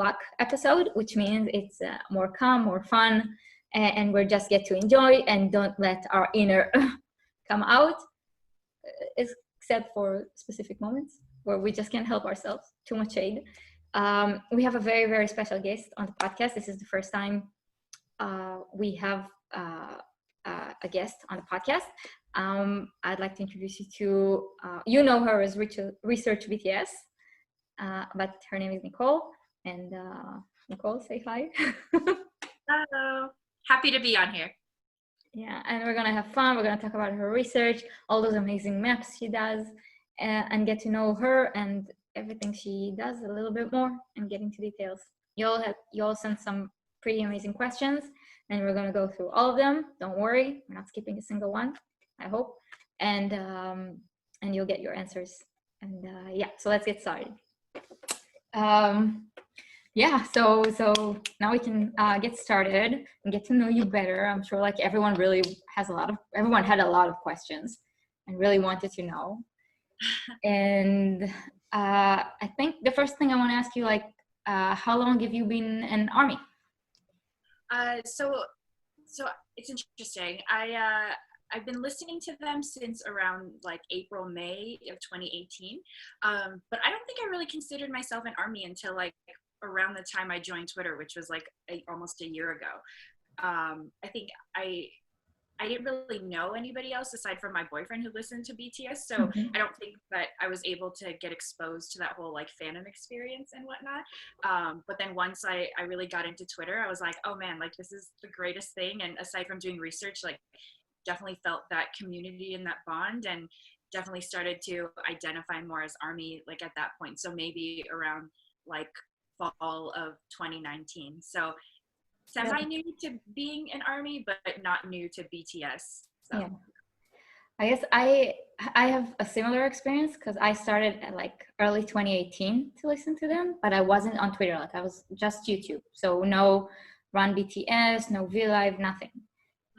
talk episode, which means it's more calm, more fun, and we just get to enjoy and don't let our inner come out, except for specific moments where we just can't help ourselves. Too much shade. We have a very, very special guest on the podcast. This is the first time we have a guest on the podcast. I'd like to introduce you to, you know her as Research BTS, but her name is Nicole. And Nicole, say hi. Hello. Happy to be on here. Yeah, and we're gonna have fun. We're gonna talk about her research, all those amazing maps she does, and get to know her and everything she does a little bit more and get into details. You all sent some pretty amazing questions, and we're gonna go through all of them. Don't worry, we're not skipping a single one, I hope. And you'll get your answers. And yeah, so let's get started. Yeah, so now we can get started and get to know you better. I'm sure like everyone had a lot of questions and really wanted to know. And I think the first thing I want to ask you, like, how long have you been in Army? So it's interesting. I've been listening to them since around like April, May of 2018. But I don't think I really considered myself an Army until like around the time I joined Twitter, which was like almost a year ago. I think I didn't really know anybody else aside from my boyfriend who listened to BTS. So I don't think that I was able to get exposed to that whole like fandom experience and whatnot. But then once I really got into Twitter, I was like, oh man, like this is the greatest thing. And aside from doing research, like definitely felt that community and that bond, and definitely started to identify more as Army like at that point. So maybe around like fall of 2019. So semi-new to being an Army, but not new to BTS. So. Yeah. I guess I have a similar experience because I started at like early 2018 to listen to them, but I wasn't on Twitter. Like I was just YouTube. So no Run BTS, no VLive, nothing.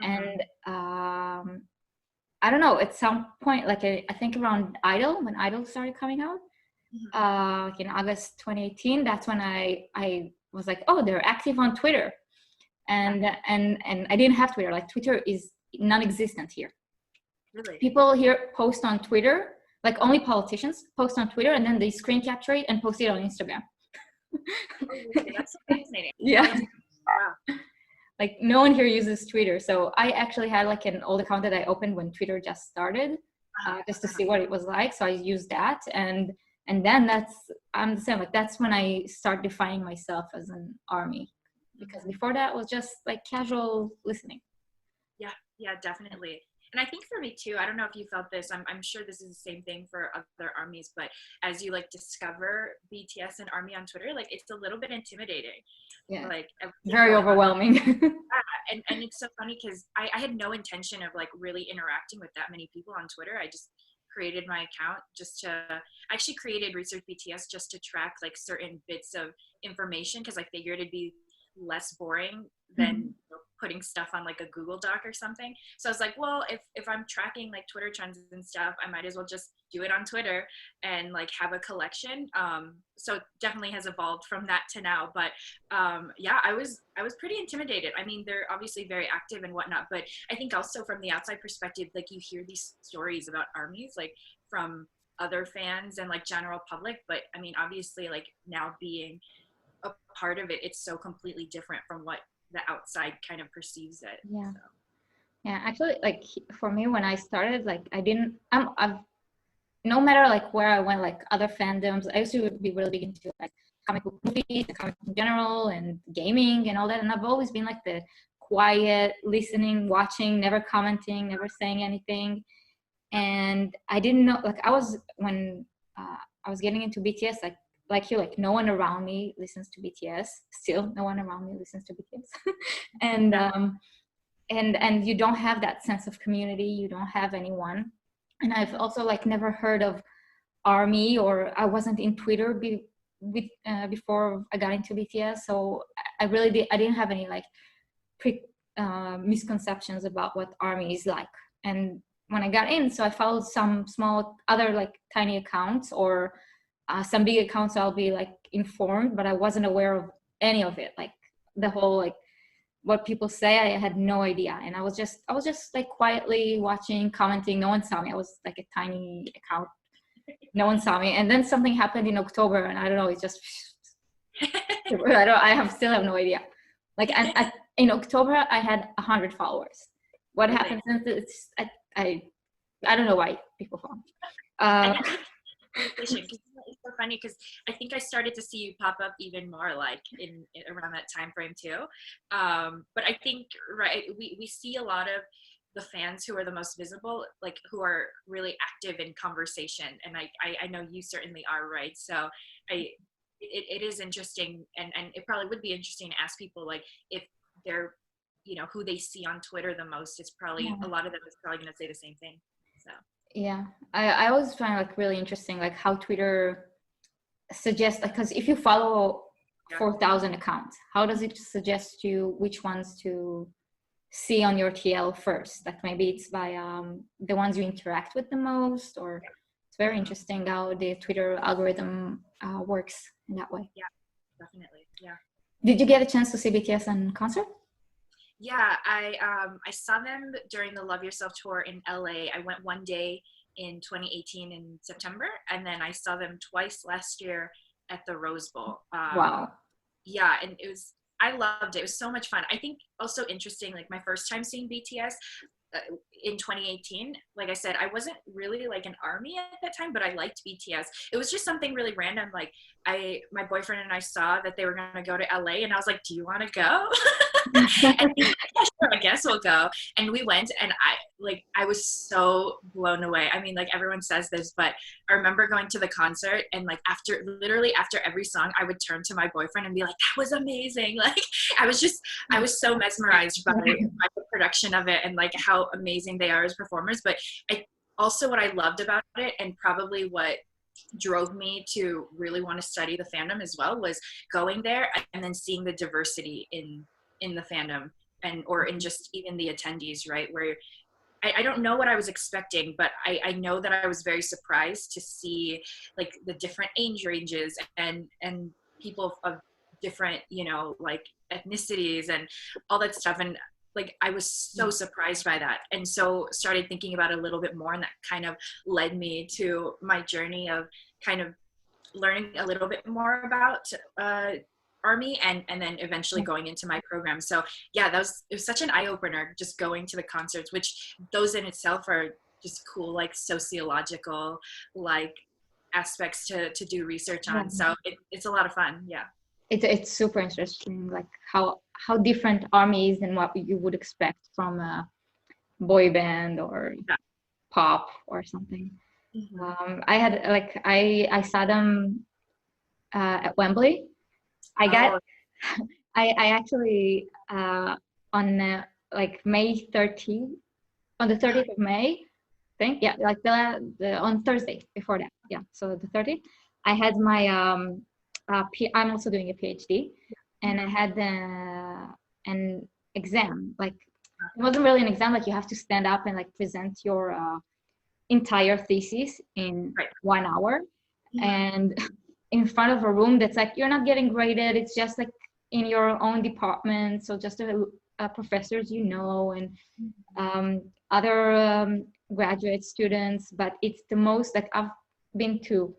And I don't know, at some point, like I think around Idol, when Idol started coming out, in August 2018, that's when I was like, oh, they're active on Twitter. And I didn't have Twitter. Like Twitter is non-existent here. Really? People here post on Twitter, like only politicians post on Twitter, and then they screen capture it and post it on Instagram. Okay, that's fascinating. Yeah. Wow. Like no one here uses Twitter. So I actually had like an old account that I opened when Twitter just started, just to see what it was like. So I used that, and then I'm the same. Like that's when I start defining myself as an Army, because before that was just like casual listening. Yeah, definitely. And I think for me too, I don't know if you felt this, I'm sure this is the same thing for other Armies, but as you like discover BTS and Army on Twitter, like it's a little bit intimidating. Yeah, like very overwhelming. and it's so funny because I had no intention of like really interacting with that many people on Twitter. I just created my account I actually created Research BTS just to track like certain bits of information, because I figured it'd be less boring than putting stuff on like a Google Doc or something. So I was like, well, if I'm tracking like Twitter trends and stuff, I might as well just do it on Twitter and like have a collection. So it definitely has evolved from that to now. But yeah, I was pretty intimidated. I mean, they're obviously very active and whatnot, but I think also from the outside perspective, like you hear these stories about Armies like from other fans and like general public. But I mean, obviously like now being a part of it, it's so completely different from what the outside kind of perceives it. Yeah. So. Yeah, actually, like for me, when I started, like I've no matter like where I went, like other fandoms, I used to be really big into like comic book movies and comic in general and gaming and all that. And I've always been like the quiet, listening, watching, never commenting, never saying anything. And I didn't know, like when I was getting into BTS, like you, like no one around me listens to BTS. Still, no one around me listens to BTS. And you don't have that sense of community. You don't have anyone. And I've also like never heard of Army, or I wasn't in Twitter before I got into BTS. So I didn't have any like misconceptions about what Army is like. And when I got in, so I followed some small other like tiny accounts or some big accounts. So I'll be like informed, but I wasn't aware of any of it. Like the whole, like what people say, I had no idea. And I was just like quietly watching, commenting. No one saw me. I was like a tiny account. No one saw me. And then something happened in October, and I don't know, it's just, I still have no idea. Like, and in October, I had 100 followers. What happened since? It's, I don't know why people follow me. It's so funny because I think I started to see you pop up even more like in around that time frame too. But I think, right, we see a lot of the fans who are the most visible, like who are really active in conversation, and I know you certainly are, right? So it is interesting, and it probably would be interesting to ask people like if they're, you know, who they see on Twitter the most. It's probably a lot of them is probably going to say the same thing. So yeah, I always find like really interesting like how Twitter suggests, because if you follow 4,000 accounts, how does it suggest you which ones to see on your TL first? Like maybe it's by the ones you interact with the most, or it's very interesting how the Twitter algorithm works in that way. Yeah, definitely. Yeah. Did you get a chance to see BTS in concert? Yeah, I saw them during the Love Yourself tour in LA. I went one day in 2018 in September, and then I saw them twice last year at the Rose Bowl. Wow. Yeah, and I loved it. It was so much fun. I think also interesting, like my first time seeing BTS in 2018, like I said, I wasn't really like an ARMY at that time, but I liked BTS. It was just something really random. Like my boyfriend and I saw that they were going to go to LA, and I was like, do you want to go? And he was like, yeah, sure, I guess we'll go. And we went, and I was so blown away. I mean, like everyone says this, but I remember going to the concert, and like literally after every song, I would turn to my boyfriend and be like, that was amazing. Like I was so mesmerized by the production of it and like how amazing they are as performers. But also what I loved about it, and probably what drove me to really want to study the fandom as well, was going there and then seeing the diversity in the fandom, and or in just even the attendees, right? Where I don't know what I was expecting, but I know that I was very surprised to see like the different age ranges and people of different, you know, like ethnicities and all that stuff. And like I was so surprised by that, and so started thinking about it a little bit more, and that kind of led me to my journey of kind of learning a little bit more about ARMY and then eventually going into my program. So yeah, it was such an eye-opener just going to the concerts, which those in itself are just cool, like sociological like aspects to do research on. So it's a lot of fun. Yeah. It's super interesting, like how different ARMY is than what you would expect from a boy band or pop or something. I had like I saw them at Wembley. I got I actually on like May 13th, on the 30th of May, I think, yeah, like the on Thursday before that, yeah, so the 30th, I had my I'm also doing a PhD, and I had an exam. Like it wasn't really an exam, like you have to stand up and like present your entire thesis in 1 hour, and in front of a room that's like, you're not getting graded, it's just like in your own department, so just professors you know, and other graduate students. But it's the most, like I've been to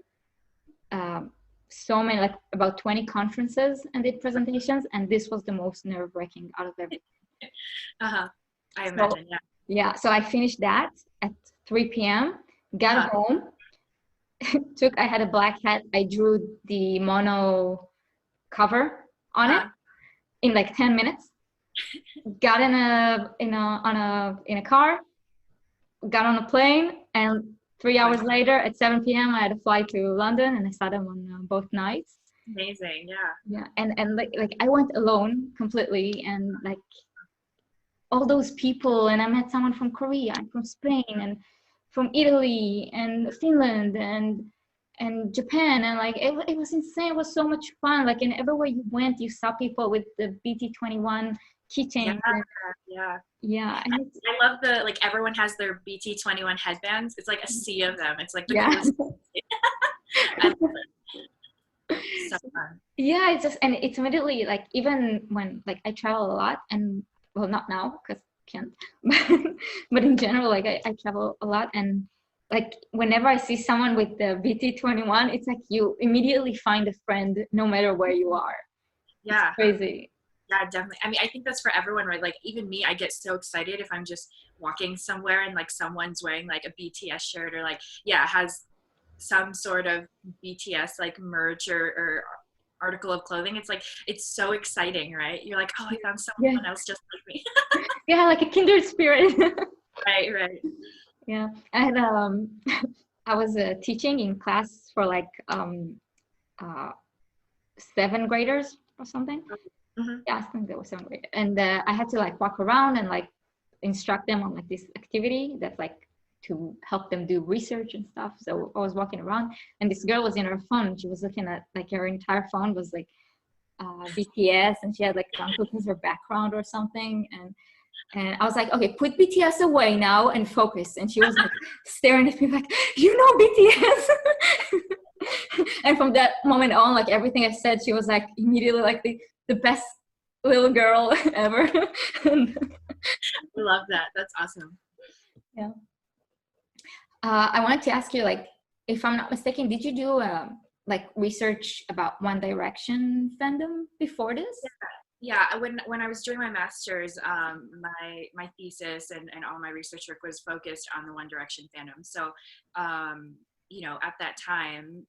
so many, like about 20 conferences and did presentations, and this was the most nerve-wracking out of everything. I imagine. Yeah, so I finished that at 3 p.m. got home, I had a black hat, I drew the mono cover on it in like 10 minutes, got in a car, got on a plane, and 3 hours later at 7 p.m. I had a flight to London, and I saw them on both nights. Amazing. Yeah, and like I went alone completely, and like all those people, and I met someone from Korea and from Spain and from Italy and Finland and Japan, and like it was insane. It was so much fun. Like, and everywhere you went, you saw people with the BT21 keychains. Yeah. And I love the, like, everyone has their BT21 headbands. It's like a sea of them. It's like the coolest. I love it. So fun. Yeah, it's just, and it's immediately like, even when like I travel a lot, and well, not now because can't, but in general, like I travel a lot, and like whenever I see someone with the BT21, it's like you immediately find a friend no matter where you are. It's Yeah. crazy. Yeah, definitely. I mean, I think that's for everyone, right? Like, even me, I get so excited if I'm just walking somewhere and like someone's wearing like a BTS shirt, or like, yeah, has some sort of BTS like merch or article of clothing. It's like, it's so exciting, right? You're like, oh, I found Yeah, someone else just like me. yeah, like a kindred spirit. Right, right. Yeah, and I was teaching in class for like uh, seventh graders or something. Mm-hmm. Yeah, I think that was seventh grade, and I had to like walk around and like instruct them on like this activity that's like to help them do research and stuff. So I was walking around, and this girl was in her phone. She was looking at like her entire phone was like BTS, and she had like Jungkook as her background or something, and I was like, okay, put BTS away now and focus. And she was like staring at me like, you know BTS. And from that moment on, like everything I said, she was like immediately like the best little girl ever. And, I love that. That's awesome. yeah. I wanted to ask you, like, if I'm not mistaken, did you do like research about One Direction fandom before this? Yeah, when I was doing my master's, my thesis and all my research work was focused on the One Direction fandom. So, you know, at that time,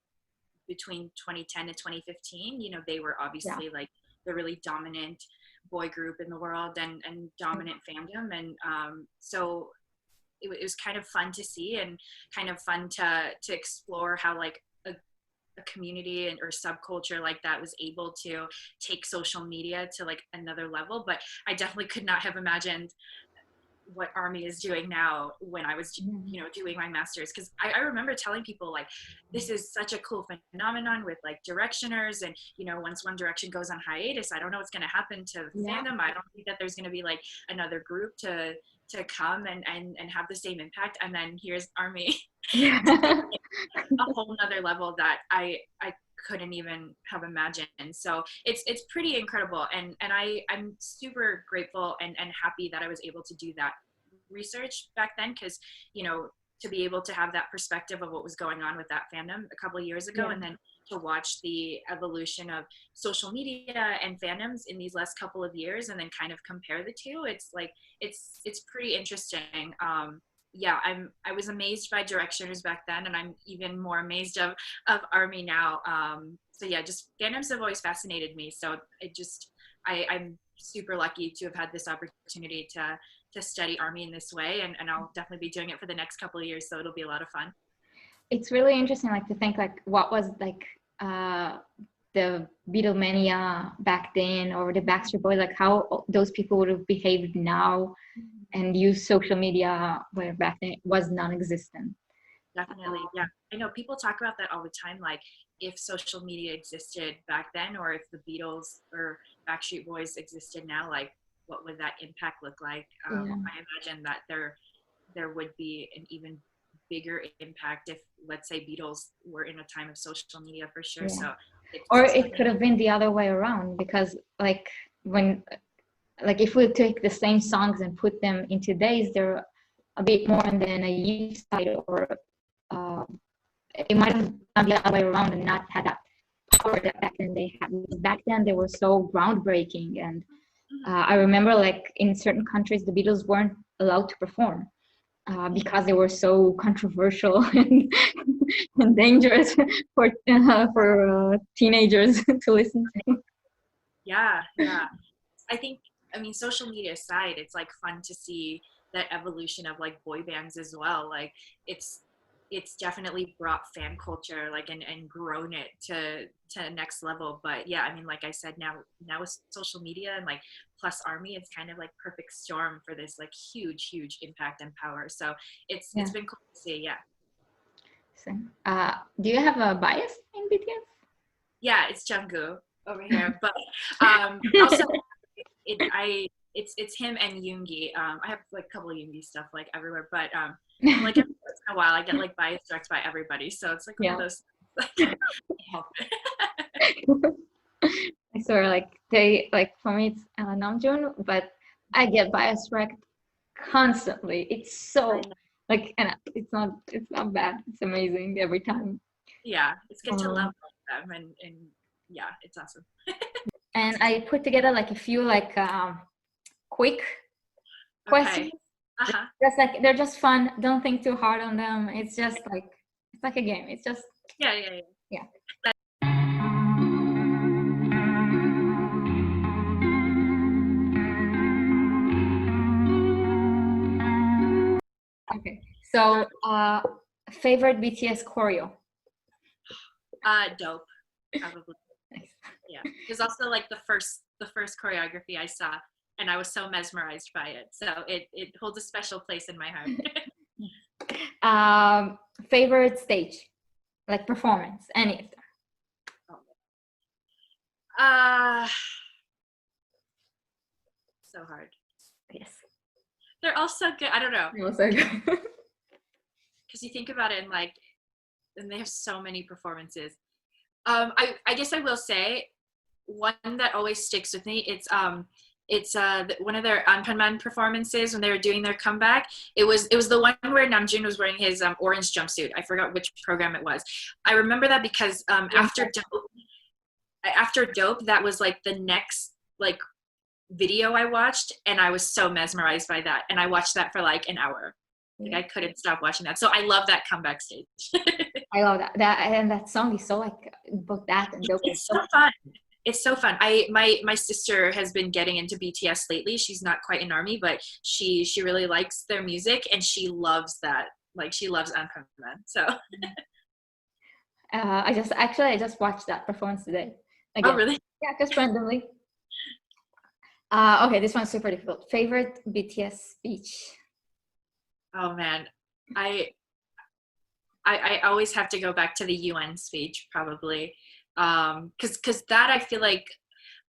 between 2010 to 2015, you know, they were Yeah. obviously like the really dominant boy group in the world, and dominant fandom. And so it was kind of fun to see, and kind of fun to explore how like a community or subculture like that was able to take social media to like another level. But I definitely could not have imagined what Army is doing now when I was, you know, doing my master's. Because I remember telling people like, this is such a cool phenomenon with like directioners, and you know, once One Direction goes on hiatus, I don't know what's going to happen to fandom. I don't think that there's going to be like another group to come and have the same impact. And then here's Army Yeah. a whole nother level that I couldn't even have imagined. So it's pretty incredible, and I'm super grateful and happy that I was able to do that research back then, because you know, to be able to have that perspective of what was going on with that fandom a couple of years ago, and then to watch the evolution of social media and fandoms in these last couple of years, and then kind of compare the two, it's like it's pretty interesting. Yeah, I was amazed by directioners back then, and I'm even more amazed of Army now. So yeah, just fandoms have always fascinated me. So it just I'm super lucky to have had this opportunity to study Army in this way, and I'll definitely be doing it for the next couple of years. So it'll be a lot of fun. It's really interesting, like to think like what was like the Beatlemania back then, or the Backstreet Boys, like how those people would have behaved now and use social media where back then it was non-existent. Definitely. Yeah. I know people talk about that all the time. Like, if social media existed back then, or if the Beatles or Backstreet Boys existed now, like what would that impact look like? Yeah. I imagine that there would be an even bigger impact if, let's say, Beatles were in a time of social media, for sure. Yeah. So Or it's it could have been the other way around, because like when, like if we take the same songs and put them in today's, they're a bit more on the naive side, or uh, it might have gone the other way around and not had that power that back then they had. Back then they were so groundbreaking, and I remember like in certain countries the Beatles weren't allowed to perform because they were so controversial and dangerous for teenagers to listen to. yeah, yeah. I think, I mean, social media aside, it's like fun to see that evolution of like boy bands as well. Like, it's definitely brought fan culture, like, and grown it to next level. But yeah, I mean, like I said, now with social media and like plus Army, it's kind of like perfect storm for this like huge impact and power. So it's been cool to see. Yeah. So, do you have a bias in BTS? Yeah, it's Jungkook over here, but also it's him and Yoongi. I have like a couple of Yoongi stuff like everywhere, but like every once in a while I get like bias directed by everybody, so it's like one of those. Can't help it. I swear, like they like for me it's Namjoon, but I get bias wrecked constantly. It's so I know. like, and it's not bad. It's amazing every time. Yeah, it's good to Um, love them, and yeah, it's awesome. and I put together like a few like quick questions. Okay. Uh-huh. Just like they're just fun. Don't think too hard on them. It's like a game. It's just Yeah, yeah, yeah. yeah. Okay. So favorite BTS choreo. Dope, probably. Nice. Yeah. It was also like the first choreography I saw, and I was so mesmerized by it. So it holds a special place in my heart. Favorite stage, like performance, any of them. uh so hard. Yes. They're all so good. I don't know. It was so good. Because you think about it and they have so many performances. I guess I will say one that always sticks with me. It's one of their Anpanman performances when they were doing their comeback. It was the one where Namjoon was wearing his orange jumpsuit. I forgot which program it was. I remember that because after Dope, that was like the next like video I watched, and I was so mesmerized by that, and I watched that for like an hour. Like I couldn't stop watching that. So I love that comeback stage. I love that. That song is so like both that and dope. It's so fun. It's so fun. My sister has been getting into BTS lately. She's not quite an army, but she really likes their music, and she loves that. Like she loves Anpanman. So I just watched that performance today. oh Again. really? Yeah, just randomly. Okay, this one's super difficult. Favorite BTS speech? Oh man. I always have to go back to the UN speech probably. Because that I feel like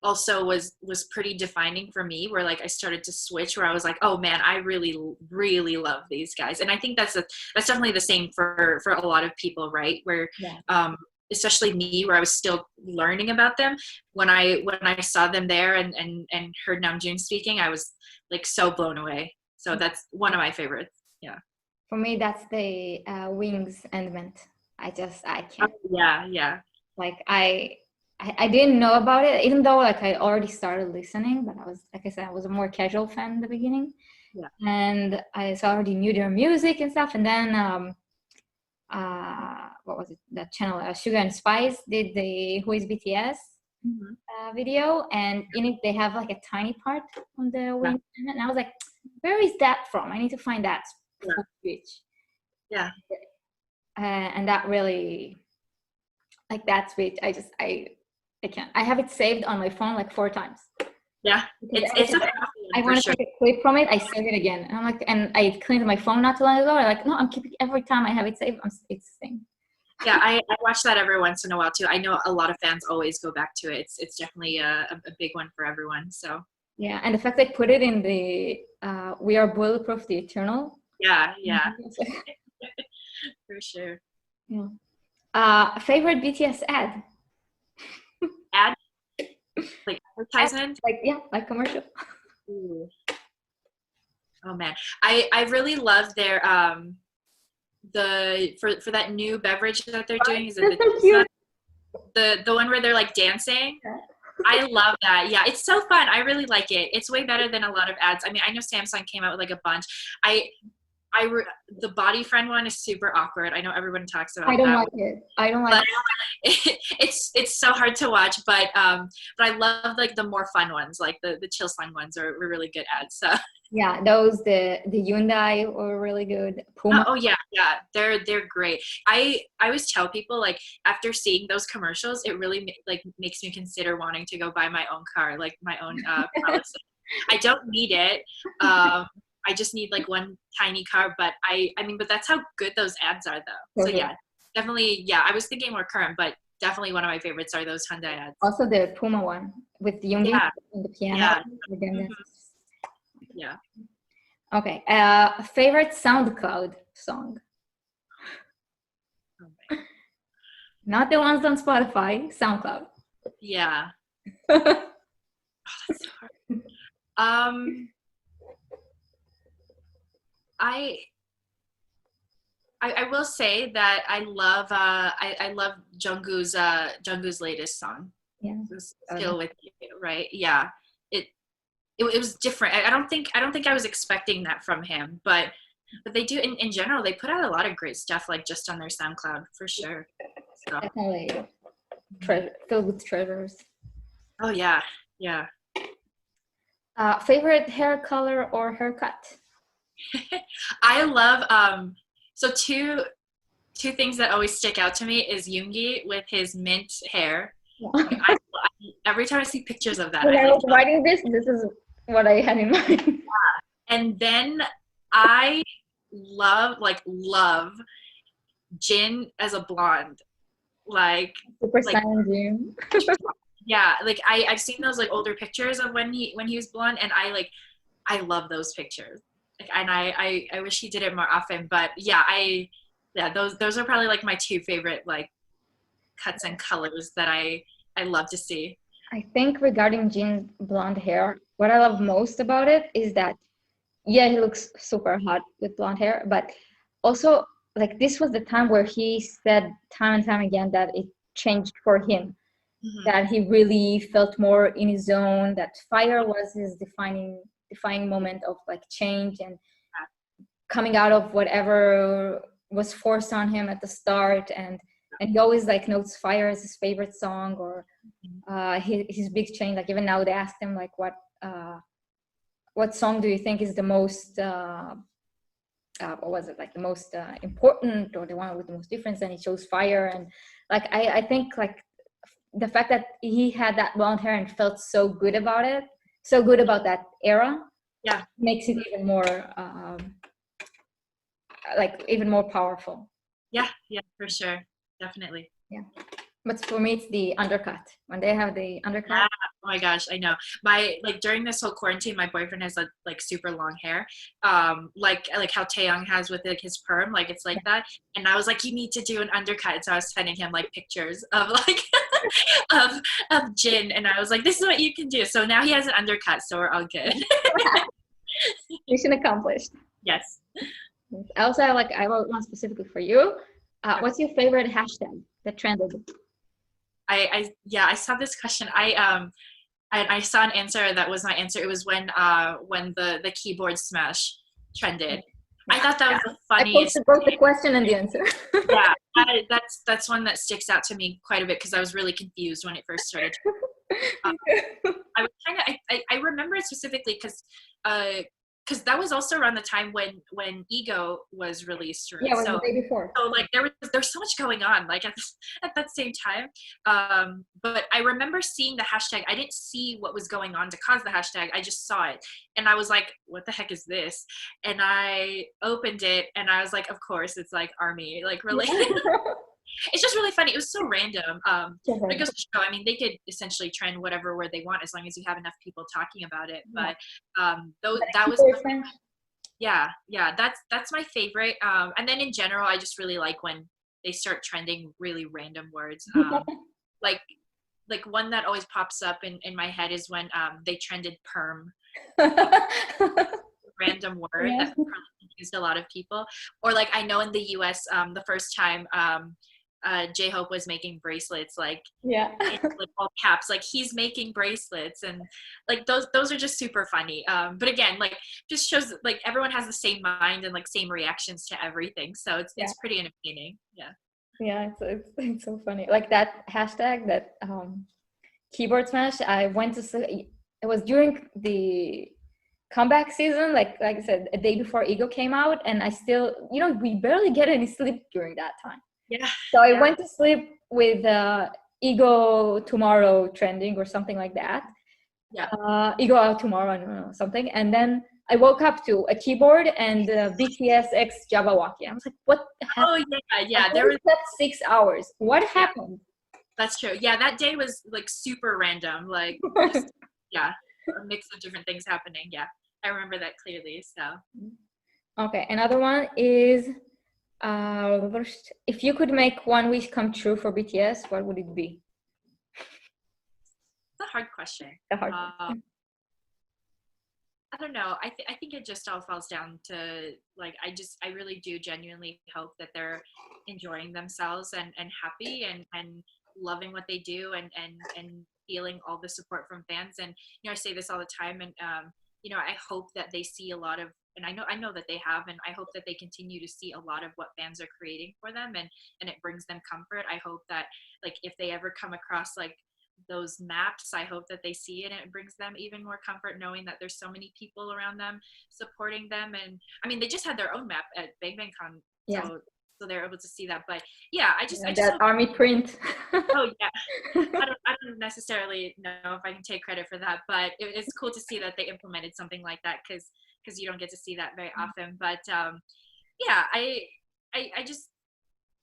also was pretty defining for me, where like I started to switch, where I was like, oh man, I really love these guys. And I think that's definitely the same for a lot of people, right? Where especially me, where I was still learning about them, when I saw them there and heard Namjoon speaking, I was like so blown away. So that's one of my favorites. Yeah. For me, that's the Wings Endment. I can't. Yeah. Like I didn't know about it, even though like I already started listening, but I was, like I said, I was a more casual fan in the beginning. Yeah. And I already knew their music and stuff. And then what was it? That channel, Sugar and Spice, did the Who is BTS video, and in it they have like a tiny part on the Wings Endment, and I was like, where is that from? I need to find that speech. Yeah. And that really, like that speech, I can't. I have it saved on my phone like 4 times. Yeah, it's I want to take a clip from it. I save it again, and I'm like, and I cleaned my phone not too long ago. I'm like, no, I'm keeping every time I have it saved. It's the thing. Yeah, I watch that every once in a while too. I know a lot of fans always go back to it. It's definitely a big one for everyone. So yeah, and the fact they put it in the "We Are Bulletproof," the Eternal. Yeah, for sure. Yeah. Favorite BTS ad? Ad, like advertisement, like commercial. Ooh. Oh man, I really love their for that new beverage that they're doing. Is it so cute. the one where they're like dancing? I love that. Yeah, it's so fun. I really like it. It's way better than a lot of ads. I mean, I know Samsung came out with like a bunch. The Body Friend one is super awkward. I know everyone talks about. I don't like it. I don't like it. It's so hard to watch, but I love like the more fun ones, like the chill song ones are really good ads. So yeah, those the Hyundai were really good. Puma. oh yeah, they're great. I always tell people, like, after seeing those commercials, it really like makes me consider wanting to go buy my own car, like my own policy. I don't need it. I just need like one tiny car, but I mean, but that's how good those ads are though. So yeah, definitely. Yeah, I was thinking more current, but definitely one of my favorites are those Hyundai ads. Also the Puma one with the Yoongi and the piano. Yeah. Okay. Favorite SoundCloud song? Not the ones on Spotify, SoundCloud. Yeah. That's so hard. I I will say that I love Jungkook's latest song. Yeah. Still with you, right? Yeah. It it was different. I don't think I was expecting that from him, but they do in general they put out a lot of great stuff like just on their SoundCloud for sure. So Definitely filled with treasures. oh yeah. Yeah. Favorite hair color or haircut? I love so two things that always stick out to me is Yoongi with his mint hair. Every time I see pictures of that, When I was writing this is what I had in mind. and then I love Jin as a blonde, like Super like Saiyan Jim. yeah, like I've seen those like older pictures of when he was blonde, and I love those pictures. Like, and I wish he did it more often, but yeah, those are probably like my two favorite like cuts and colors that I love to see. I think regarding Jin's blonde hair, what I love most about it is that, yeah, he looks super hot with blonde hair, but also, like, this was the time where he said time and time again that it changed for him, Mm-hmm. that he really felt more in his zone, that fire was his defining moment of like change and coming out of whatever was forced on him at the start, and he always like notes fire as his favorite song, or his big change. Like even now they asked him like what song do you think is the most what was it, like the most important, or the one with the most difference, and he chose fire. And like I think like the fact that he had that blonde hair and felt so good about it, so good about that era, Yeah, makes it even more like even more powerful. yeah, for sure, definitely. Yeah, but for me it's the undercut, when they have the undercut. Yeah. Oh my gosh, I know. My like during this whole quarantine, my boyfriend has like super long hair, like how Taeyong has with like his perm, like it's like that. And I was like, you need to do an undercut. So I was sending him like pictures of like of Jin, and I was like, this is what you can do. So now he has an undercut, so we're all good. Mission accomplished. Yes. I also have I wrote one specifically for you. What's your favorite hashtag that trended? I saw this question. I saw an answer that was my answer. It was when the keyboard smash trended. I thought that was the funniest. I posted both the question and the answer. Yeah, that's one that sticks out to me quite a bit because I was really confused when it first started. I was I remember it specifically because that was also around the time when Ego was released, right? Yeah, it was the day before. So like there's so much going on like at that same time. But I remember seeing the hashtag. I didn't see what was going on to cause the hashtag. I just saw it, and I was like, "What the heck is this?" And I opened it, and I was like, "Of course, it's like ARMY, like related." It's just really funny. It was so random. But it goes to show, I mean, they could essentially trend whatever word they want as long as you have enough people talking about it. But that was yeah, that's my favorite. And then in general, I just really like when they start trending really random words. Like one that always pops up in my head is when they trended perm. Random word that confused a lot of people. Or like I know in the US, the first time J-Hope was making bracelets, like in like all caps, like he's making bracelets, and like those are just super funny. But again, like just shows like everyone has the same mind and like same reactions to everything, so it's pretty entertaining. Yeah, it's so funny. Like that hashtag, that keyboard smash. I went to see, it was during the comeback season, like I said, a day before Ego came out, and I still, we barely get any sleep during that time. Yeah. So I went to sleep with Ego Tomorrow trending or something like that. Yeah. Ego Out Tomorrow, I don't know, something. And then I woke up to a keyboard and BTS X Jabberwocky. I was like, what happened? Oh, yeah. There was that 6 hours. What happened? That's true. Yeah, that day was like super random. Like, just, a mix of different things happening. Yeah, I remember that clearly. So. Okay, another one is If you could make one wish come true for BTS, what would it be? It's a hard question. The hard question. I don't know. I think it just all falls down to like I really do genuinely hope that they're enjoying themselves and happy and loving what they do and feeling all the support from fans. And I say this all the time, and I hope that they see a lot of, and I know that they have, and I hope that they continue to see a lot of what fans are creating for them, and it brings them comfort. I hope that like if they ever come across like those maps, I hope that they see it and it brings them even more comfort knowing that there's so many people around them supporting them. And I mean, they just had their own map at Bang Bang Con, so they're able to see that. But yeah, I just that hope, army print. oh yeah, I don't necessarily know if I can take credit for that, but it's cool to see that they implemented something like that because you don't get to see that very often. But yeah, I just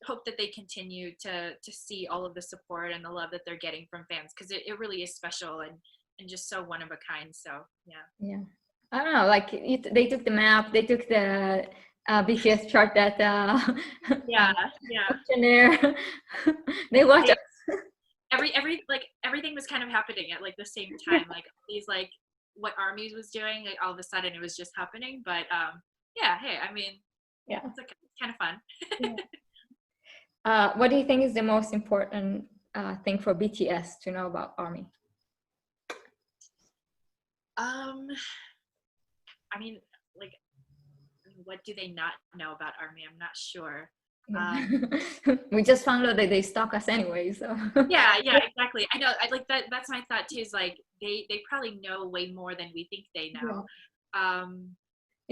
hope that they continue to see all of the support and the love that they're getting from fans, because it really is special and just so one of a kind. So yeah, I don't know, like they took the map, they took the BTS chart that yeah questionnaire. They watched everything was kind of happening at like the same time, like these like what armies was doing, like all of a sudden it was just happening. But yeah, hey, I mean, it's like kind of fun. What do you think is the most important thing for BTS to know about ARMY? I mean, like, what do they not know about ARMY? I'm not sure. We just found out that they stalk us anyway, so yeah, exactly. I know. I like that. That's my thought too. Is like they probably know way more than we think they know.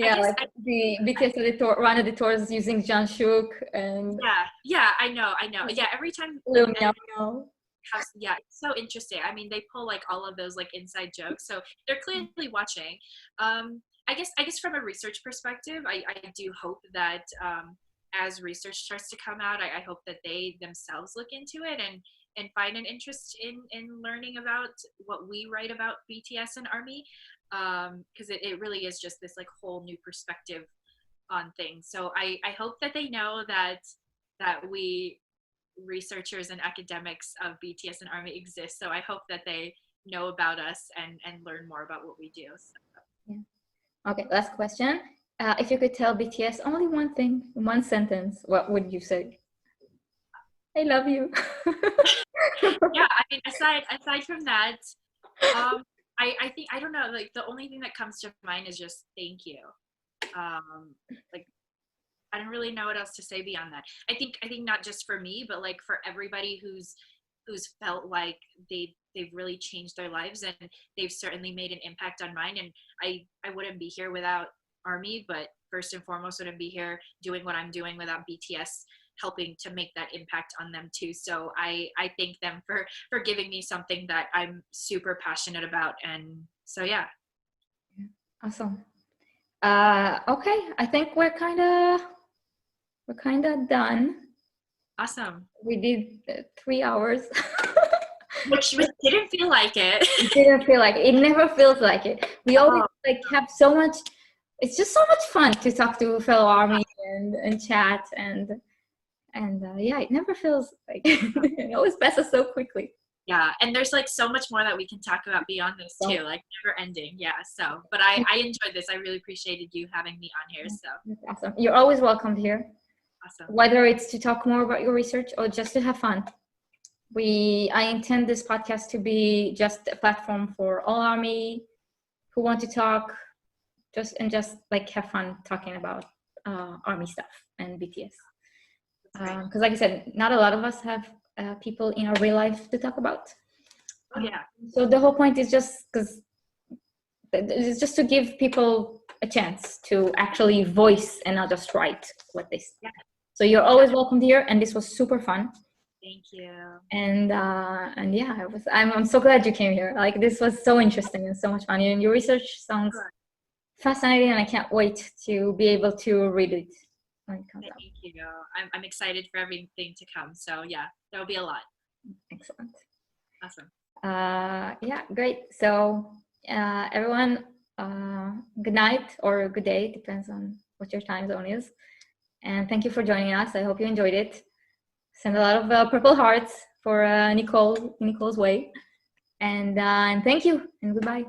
Like the BTS editor, one of the tours using Janshook and yeah, I know. Yeah, every time. Yeah, it's so interesting. I mean, they pull like all of those like inside jokes, so they're clearly watching. I guess from a research perspective, I do hope that as research starts to come out, I hope that they themselves look into it and find an interest in learning about what we write about BTS and ARMY, because it really is just this like whole new perspective on things. So I hope that they know that we researchers and academics of BTS and ARMY exist. So I hope that they know about us and learn more about what we do. So. Yeah. Okay, last question. If you could tell BTS only one thing, one sentence, what would you say? I love you. Yeah, I mean, aside from that, I think, I don't know, like the only thing that comes to mind is just thank you. Like I don't really know what else to say beyond that. I think not just for me, but like for everybody who's felt like they've really changed their lives, and they've certainly made an impact on mine. And I wouldn't be here without ARMY, but first and foremost wouldn't be here doing what I'm doing without BTS helping to make that impact on them too. So I thank them for giving me something that I'm super passionate about. And so yeah. Awesome. Okay, I think we're kind of done. Awesome. We did 3 hours. Which didn't feel like it. It didn't feel like it. It never feels like it. We always like have so much. It's just so much fun to talk to fellow ARMY and chat and yeah, it never feels like it always passes so quickly. Yeah, and there's like so much more that we can talk about beyond this too, like never ending. Yeah, so but I enjoyed this. I really appreciated you having me on here. So that's awesome. You're always welcome here. Awesome. Whether it's to talk more about your research or just to have fun. I intend this podcast to be just a platform for all ARMY who want to talk, just like have fun talking about ARMY stuff and BTS. Because like I said, not a lot of us have people in our real life to talk about. Yeah. So the whole point is just because it's just to give people a chance to actually voice and not just write what they say. Yeah. So you're always welcome here, and this was super fun. Thank you. And yeah, I'm so glad you came here. Like this was so interesting and so much fun. And your research sounds fascinating, and I can't wait to be able to read it when it comes out. Thank you. I'm excited for everything to come. So yeah, there'll be a lot. Excellent. Awesome. Yeah, great. So everyone, good night or good day, depends on what your time zone is. And thank you for joining us. I hope you enjoyed it. Send a lot of purple hearts for Nicole's way. And thank you and goodbye.